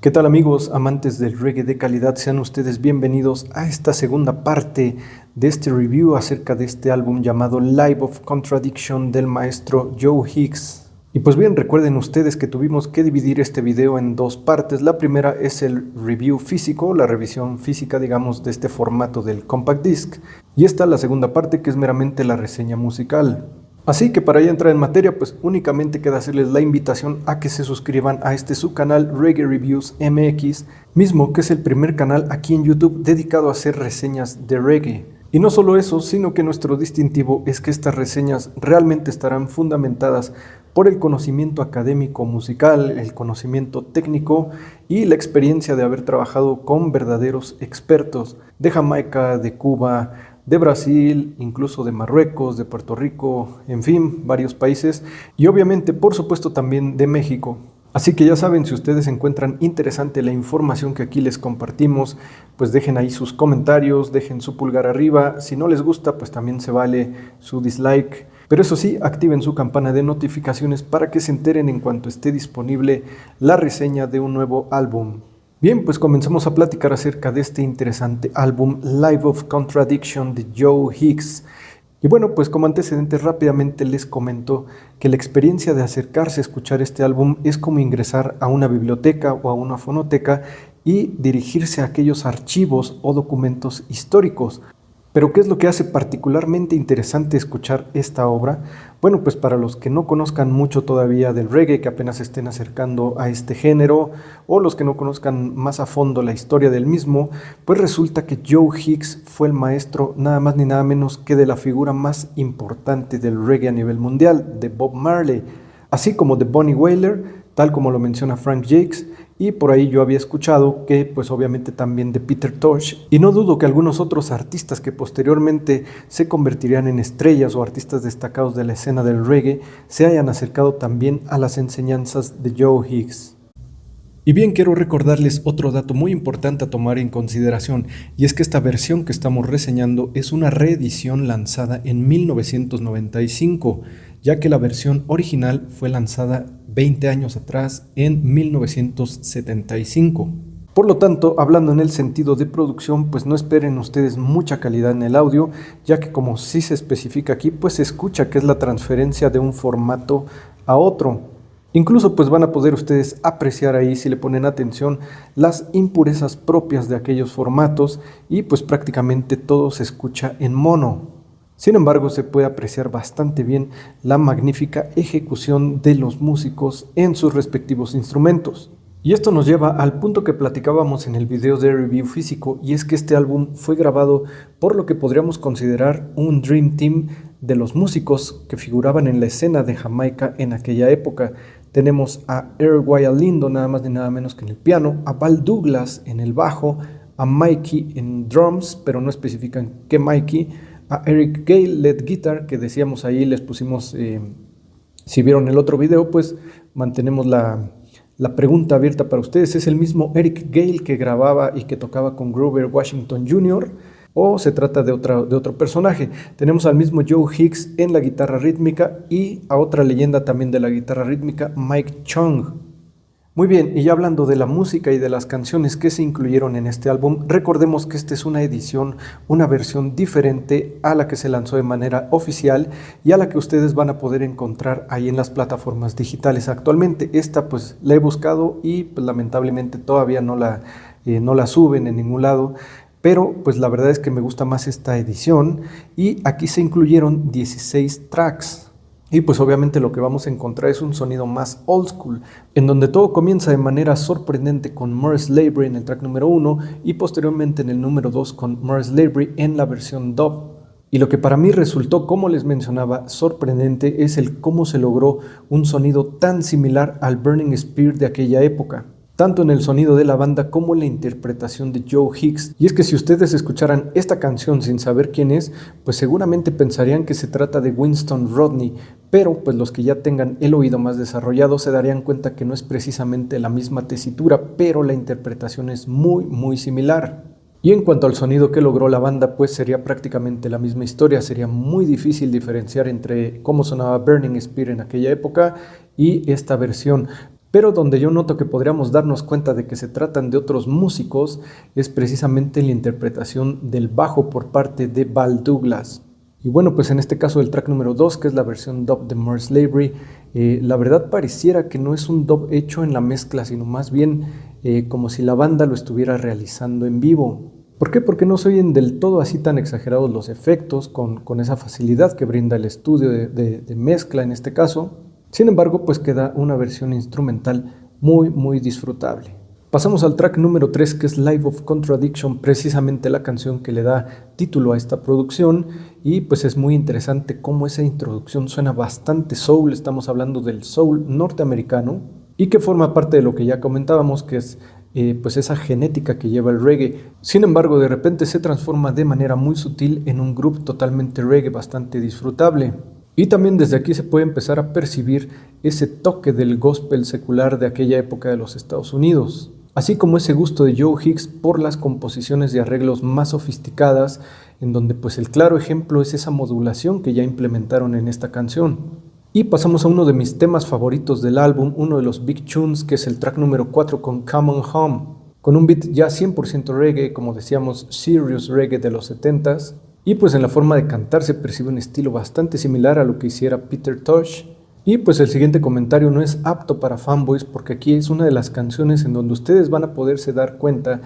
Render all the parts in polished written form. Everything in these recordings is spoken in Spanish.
¿Qué tal amigos, amantes del reggae de calidad? Sean ustedes bienvenidos a esta segunda parte de este review acerca de este álbum llamado Life of Contradiction del maestro Joe Higgs. Y pues bien, recuerden ustedes que tuvimos que dividir este video en dos partes. La primera es el review físico, la revisión física, digamos, de este formato del compact disc. Y esta la segunda parte, que es meramente la reseña musical. Así que para ya entrar en materia, pues únicamente queda hacerles la invitación a que se suscriban a este su canal Reggae Reviews MX, mismo que es el primer canal aquí en YouTube dedicado a hacer reseñas de reggae. Y no solo eso, sino que nuestro distintivo es que estas reseñas realmente estarán fundamentadas por el conocimiento académico musical, el conocimiento técnico y la experiencia de haber trabajado con verdaderos expertos de Jamaica, de Cuba, de Brasil, incluso de Marruecos, de Puerto Rico, en fin, varios países y obviamente, por supuesto, también de México. Así que ya saben, si ustedes encuentran interesante la información que aquí les compartimos, pues dejen ahí sus comentarios, dejen su pulgar arriba. Si no les gusta, pues también se vale su dislike. Pero eso sí, activen su campana de notificaciones para que se enteren en cuanto esté disponible la reseña de un nuevo álbum. Bien, pues comenzamos a platicar acerca de este interesante álbum Life of Contradiction de Joe Higgs. Y bueno, pues como antecedentes rápidamente les comento que la experiencia de acercarse a escuchar este álbum es como ingresar a una biblioteca o a una fonoteca y dirigirse a aquellos archivos o documentos históricos. Pero ¿qué es lo que hace particularmente interesante escuchar esta obra? Bueno, pues para los que no conozcan mucho todavía del reggae, que apenas se estén acercando a este género, o los que no conozcan más a fondo la historia del mismo, pues resulta que Joe Higgs fue el maestro nada más ni nada menos que de la figura más importante del reggae a nivel mundial, de Bob Marley, así como de Bunny Wailer, tal como lo menciona Frank Jakes, y por ahí yo había escuchado que pues obviamente también de Peter Tosh, y no dudo que algunos otros artistas que posteriormente se convertirían en estrellas o artistas destacados de la escena del reggae se hayan acercado también a las enseñanzas de Joe Higgs. Y bien, quiero recordarles otro dato muy importante a tomar en consideración, y es que esta versión que estamos reseñando es una reedición lanzada en 1995, ya que la versión original fue lanzada 20 años atrás, en 1975. Por lo tanto, hablando en el sentido de producción, pues no esperen ustedes mucha calidad en el audio, ya que como sí se especifica aquí, pues se escucha que es la transferencia de un formato a otro. Incluso pues van a poder ustedes apreciar ahí, si le ponen atención, las impurezas propias de aquellos formatos y pues prácticamente todo se escucha en mono. Sin embargo, se puede apreciar bastante bien la magnífica ejecución de los músicos en sus respectivos instrumentos. Y esto nos lleva al punto que platicábamos en el video de review físico, y es que este álbum fue grabado por lo que podríamos considerar un Dream Team de los músicos que figuraban en la escena de Jamaica en aquella época. Tenemos a Earl Wyatt Lindo, nada más ni nada menos que en el piano, a Val Douglas en el bajo, a Mikey en drums, pero no especifican qué Mikey, a Eric Gale lead guitar, que decíamos ahí, les pusimos, si vieron el otro video, pues mantenemos la pregunta abierta para ustedes. ¿Es el mismo Eric Gale que grababa y que tocaba con Grover Washington Jr., o se trata de otro personaje? Tenemos al mismo Joe Higgs en la guitarra rítmica y a otra leyenda también de la guitarra rítmica, Mike Chung. Muy bien, y ya hablando de la música y de las canciones que se incluyeron en este álbum, recordemos que esta es una edición, una versión diferente a la que se lanzó de manera oficial y a la que ustedes van a poder encontrar ahí en las plataformas digitales actualmente. Esta pues la he buscado y pues, lamentablemente todavía no la suben en ningún lado. Pero pues la verdad es que me gusta más esta edición y aquí se incluyeron 16 tracks. Y pues obviamente lo que vamos a encontrar es un sonido más old school, en donde todo comienza de manera sorprendente con Morris Lavery en el track número 1 y posteriormente en el número 2 con Morris Lavery en la versión dub. Y lo que para mí resultó, como les mencionaba, sorprendente es el cómo se logró un sonido tan similar al Burning Spear de aquella época, tanto en el sonido de la banda como en la interpretación de Joe Higgs. Y es que si ustedes escucharan esta canción sin saber quién es, pues seguramente pensarían que se trata de Winston Rodney, pero pues los que ya tengan el oído más desarrollado se darían cuenta que no es precisamente la misma tesitura, pero la interpretación es muy similar. Y en cuanto al sonido que logró la banda, pues sería prácticamente la misma historia. Sería muy difícil diferenciar entre cómo sonaba Burning Spear en aquella época y esta versión. Pero donde yo noto que podríamos darnos cuenta de que se tratan de otros músicos es precisamente en la interpretación del bajo por parte de Val Douglas. Y bueno, pues en este caso el track número 2, que es la versión dub de More Slavery, la verdad pareciera que no es un dub hecho en la mezcla, sino más bien como si la banda lo estuviera realizando en vivo. ¿Por qué? Porque no se oyen del todo así tan exagerados los efectos, con esa facilidad que brinda el estudio de mezcla en este caso. Sin embargo, pues queda una versión instrumental muy disfrutable. Pasamos al track número 3, que es Life of Contradiction, precisamente la canción que le da título a esta producción, y pues es muy interesante cómo esa introducción suena bastante soul. Estamos hablando del soul norteamericano y que forma parte de lo que ya comentábamos, que es pues esa genética que lleva el reggae. Sin embargo, de repente se transforma de manera muy sutil en un groove totalmente reggae, bastante disfrutable. Y también desde aquí se puede empezar a percibir ese toque del gospel secular de aquella época de los Estados Unidos, así como ese gusto de Joe Hicks por las composiciones de arreglos más sofisticadas, en donde pues el claro ejemplo es esa modulación que ya implementaron en esta canción. Y pasamos a uno de mis temas favoritos del álbum, uno de los big tunes, que es el track número 4 con Come On Home, con un beat ya 100% reggae, como decíamos, serious reggae de los 70s, y pues en la forma de cantar se percibe un estilo bastante similar a lo que hiciera Peter Tosh. Y pues el siguiente comentario no es apto para fanboys, porque aquí es una de las canciones en donde ustedes van a poderse dar cuenta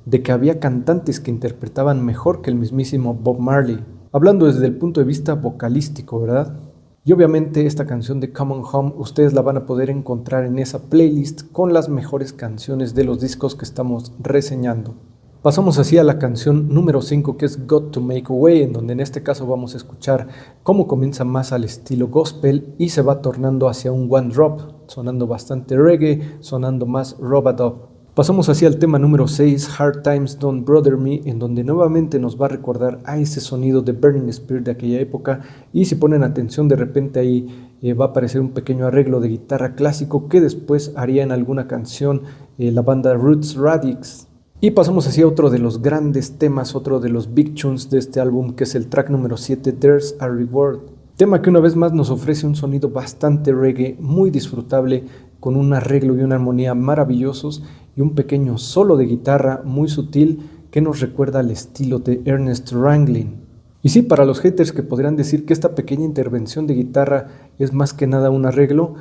de que había cantantes que interpretaban mejor que el mismísimo Bob Marley, hablando desde el punto de vista vocalístico, ¿verdad? Y obviamente esta canción de Come On Home ustedes la van a poder encontrar en esa playlist con las mejores canciones de los discos que estamos reseñando. Pasamos así a la canción número 5, que es Got to Make a Way, en donde en este caso vamos a escuchar cómo comienza más al estilo gospel y se va tornando hacia un one drop, sonando bastante reggae, sonando más rub-a-dub. Pasamos así al tema número 6, Hard Times Don't Bother Me, en donde nuevamente nos va a recordar a ese sonido de Burning Spear de aquella época, y si ponen atención de repente ahí va a aparecer un pequeño arreglo de guitarra clásico que después haría en alguna canción la banda Roots Radics. Y pasamos así a otro de los grandes temas, otro de los big tunes de este álbum, que es el track número 7, There's a Reward. Tema que una vez más nos ofrece un sonido bastante reggae, muy disfrutable, con un arreglo y una armonía maravillosos y un pequeño solo de guitarra muy sutil que nos recuerda al estilo de Ernest Ranglin. Y sí, para los haters que podrían decir que esta pequeña intervención de guitarra es más que nada un arreglo,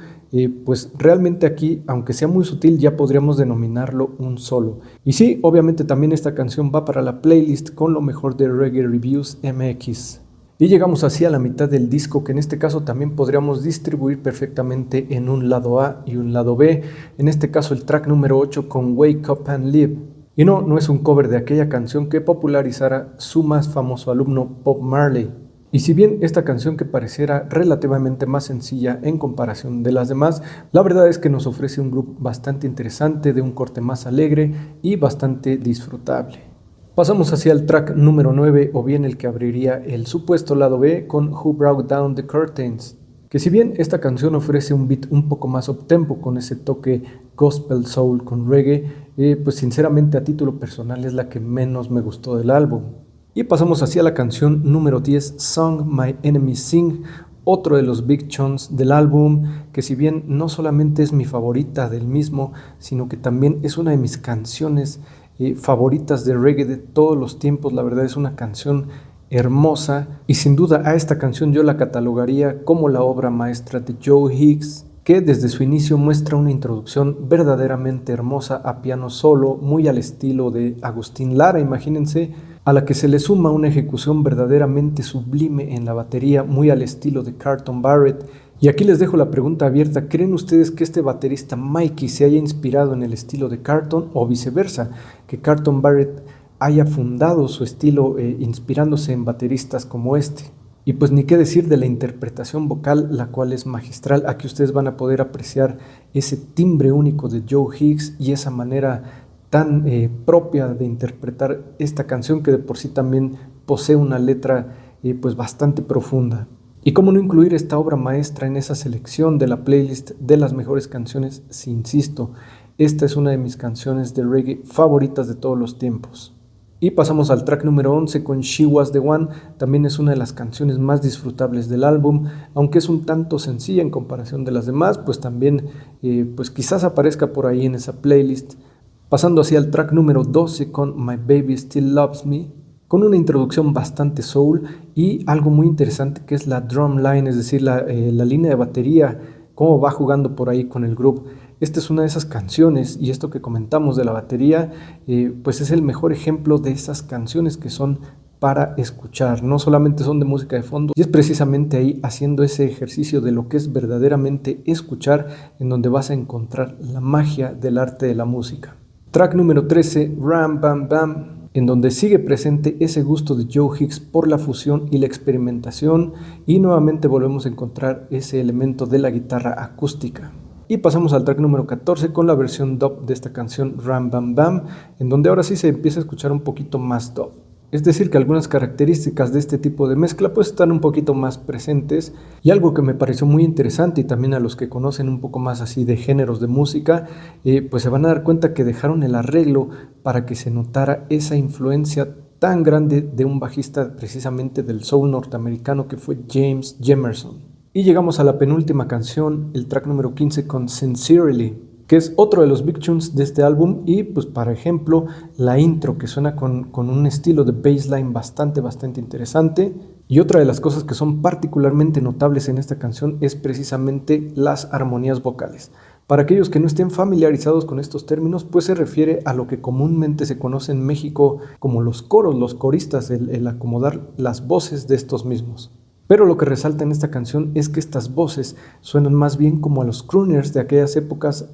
pues realmente aquí, aunque sea muy sutil, ya podríamos denominarlo un solo. Y sí, obviamente también esta canción va para la playlist con lo mejor de Reggae Reviews MX. Y llegamos así a la mitad del disco, que en este caso también podríamos distribuir perfectamente en un lado A y un lado B. En este caso el track número 8 con Wake Up and Live. Y no es un cover de aquella canción que popularizara su más famoso alumno Bob Marley. Y si bien esta canción que pareciera relativamente más sencilla en comparación de las demás, la verdad es que nos ofrece un grupo bastante interesante, de un corte más alegre y bastante disfrutable. Pasamos hacia el track número 9, o bien el que abriría el supuesto lado B, con Who Brought Down the Curtains, que si bien esta canción ofrece un beat un poco más uptempo con ese toque gospel soul con reggae, pues sinceramente a título personal es la que menos me gustó del álbum. Y pasamos hacia la canción número 10, Song My Enemies Sing, otro de los big tunes del álbum, que si bien no solamente es mi favorita del mismo, sino que también es una de mis canciones favoritas de reggae de todos los tiempos. La verdad es una canción hermosa y sin duda a esta canción yo la catalogaría como la obra maestra de Joe Hicks, que desde su inicio muestra una introducción verdaderamente hermosa a piano solo, muy al estilo de Agustín Lara, imagínense, a la que se le suma una ejecución verdaderamente sublime en la batería, muy al estilo de Carlton Barrett. Y aquí les dejo la pregunta abierta: ¿creen ustedes que este baterista Mikey se haya inspirado en el estilo de Carlton, o viceversa, que Carlton Barrett haya fundado su estilo inspirándose en bateristas como este? Y pues ni qué decir de la interpretación vocal, la cual es magistral. Aquí ustedes van a poder apreciar ese timbre único de Joe Hicks y esa manera tan propia de interpretar esta canción, que de por sí también posee una letra pues bastante profunda. Y cómo no incluir esta obra maestra en esa selección de la playlist de las mejores canciones, si insisto, esta es una de mis canciones de reggae favoritas de todos los tiempos. Y pasamos al track número 11 con She Was The One. También es una de las canciones más disfrutables del álbum, aunque es un tanto sencilla en comparación de las demás, pues también pues quizás aparezca por ahí en esa playlist. Pasando así al track número 12 con My Baby Still Loves Me, con una introducción bastante soul y algo muy interesante que es la drum line, es decir, la línea de batería, cómo va jugando por ahí con el groove. Esta es una de esas canciones, y esto que comentamos de la batería, pues es el mejor ejemplo de esas canciones que son para escuchar, no solamente son de música de fondo, y es precisamente ahí haciendo ese ejercicio de lo que es verdaderamente escuchar, en donde vas a encontrar la magia del arte de la música. Track número 13, Ram Bam Bam, en donde sigue presente ese gusto de Joe Hicks por la fusión y la experimentación, y nuevamente volvemos a encontrar ese elemento de la guitarra acústica. Y pasamos al track número 14 con la versión dub de esta canción Ram Bam Bam, en donde ahora sí se empieza a escuchar un poquito más dub. Es decir, que algunas características de este tipo de mezcla pues están un poquito más presentes, y algo que me pareció muy interesante, y también a los que conocen un poco más así de géneros de música, pues se van a dar cuenta que dejaron el arreglo para que se notara esa influencia tan grande de un bajista precisamente del soul norteamericano que fue James Jamerson. Y llegamos a la penúltima canción, el track número 15 con Sincerely, que es otro de los big tunes de este álbum, y pues por ejemplo la intro que suena con un estilo de bassline bastante interesante. Y otra de las cosas que son particularmente notables en esta canción es precisamente las armonías vocales. Para aquellos que no estén familiarizados con estos términos, pues se refiere a lo que comúnmente se conoce en México como los coros, los coristas, el acomodar las voces de estos mismos. Pero lo que resalta en esta canción es que estas voces suenan más bien como a los crooners de aquellas épocas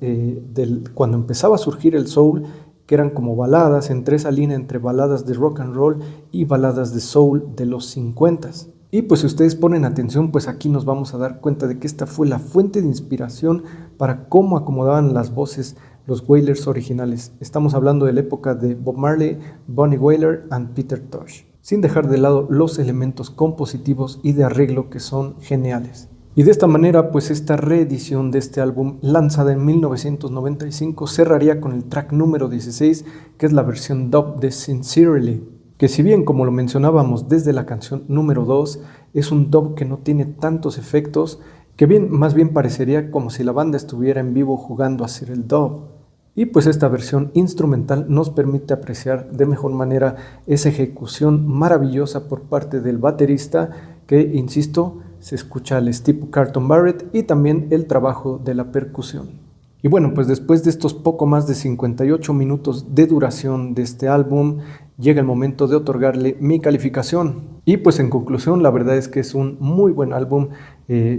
cuando empezaba a surgir el soul, que eran como baladas, entre esa línea entre baladas de rock and roll y baladas de soul de los 50s. Y pues si ustedes ponen atención, pues aquí nos vamos a dar cuenta de que esta fue la fuente de inspiración para cómo acomodaban las voces los Wailers originales. Estamos hablando de la época de Bob Marley, Bunny Wailer y Peter Tosh, sin dejar de lado los elementos compositivos y de arreglo que son geniales. Y de esta manera, pues esta reedición de este álbum, lanzada en 1995, cerraría con el track número 16, que es la versión dub de Sincerely, que si bien, como lo mencionábamos desde la canción número 2, es un dub que no tiene tantos efectos, que más bien parecería como si la banda estuviera en vivo jugando a hacer el dub. Y pues esta versión instrumental nos permite apreciar de mejor manera esa ejecución maravillosa por parte del baterista, que, insisto, se escucha al estilo Carlton Barrett, y también el trabajo de la percusión. Y bueno, pues después de estos poco más de 58 minutos de duración de este álbum, llega el momento de otorgarle mi calificación. Y pues en conclusión, la verdad es que es un muy buen álbum.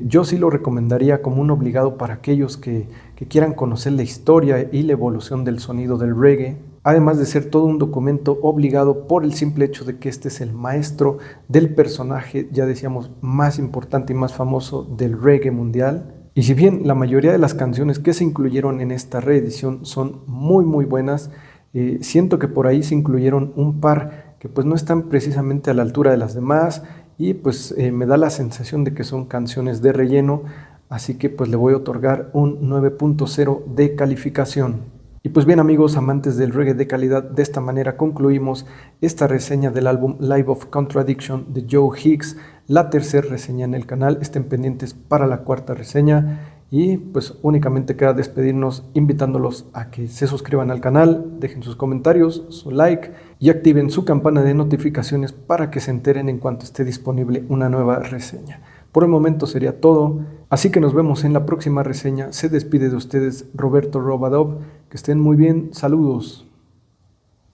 Yo sí lo recomendaría como un obligado para aquellos que quieran conocer la historia y la evolución del sonido del reggae, además de ser todo un documento obligado por el simple hecho de que este es el maestro del personaje, ya decíamos, más importante y más famoso del reggae mundial. Y si bien la mayoría de las canciones que se incluyeron en esta reedición son muy buenas, siento que por ahí se incluyeron un par que pues no están precisamente a la altura de las demás, y pues me da la sensación de que son canciones de relleno, así que pues le voy a otorgar un 9.0 de calificación. Y pues bien, amigos amantes del reggae de calidad, de esta manera concluimos esta reseña del álbum Live of Contradiction de Joe Hicks, la tercera reseña en el canal. Estén pendientes para la cuarta reseña, y pues únicamente queda despedirnos invitándolos a que se suscriban al canal, dejen sus comentarios, su like y activen su campana de notificaciones para que se enteren en cuanto esté disponible una nueva reseña. Por el momento sería todo, así que nos vemos en la próxima reseña. Se despide de ustedes Roberto Robadov. Que estén muy bien, saludos.